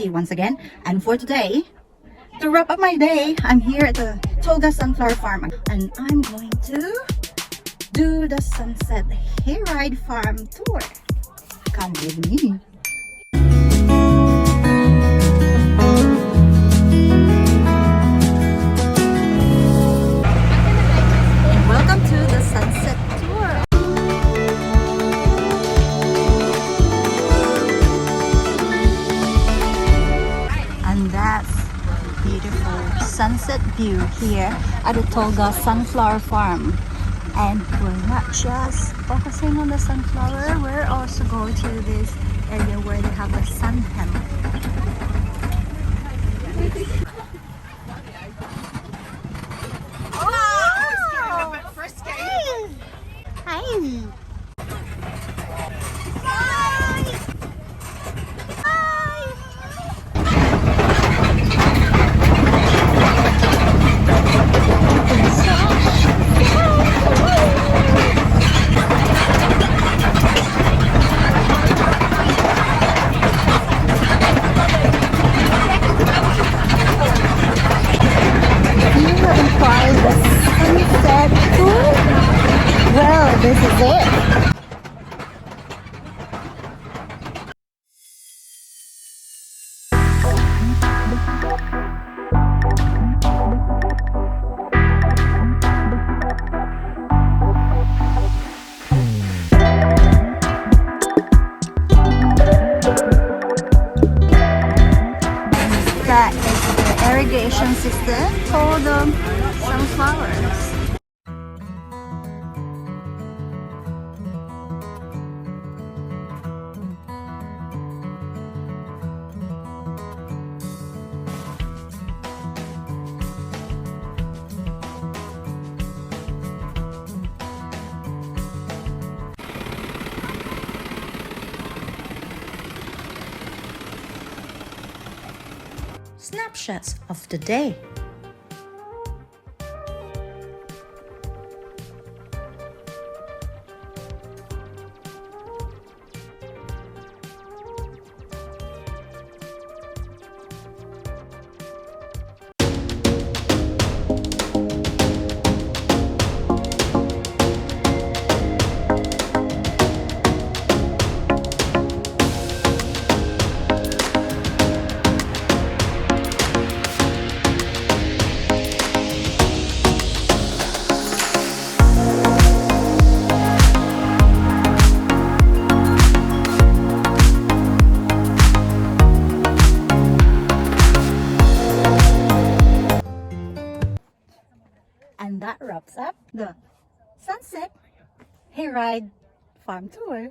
Cheche once again, and for today, to wrap up my day, I'm here at the Tolga Sunflower Farm and I'm going to do the Sunset Hayride Farm tour. Come with me. And welcome to the Sunset Tour. And that's beautiful sunset view here at the Tolga Sunflower Farm. And we're not just focusing on the sunflower, we're also going to this area where they have the sun hemp. Oh! Hi! Well, this is it. That is the irrigation system for the sunflowers. Snapshots of the day. And that wraps up the Sunset Hayride Farm Tour.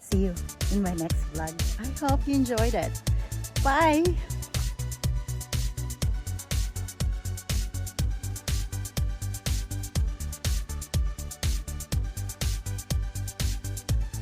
See you in my next vlog. I hope you enjoyed it. Bye!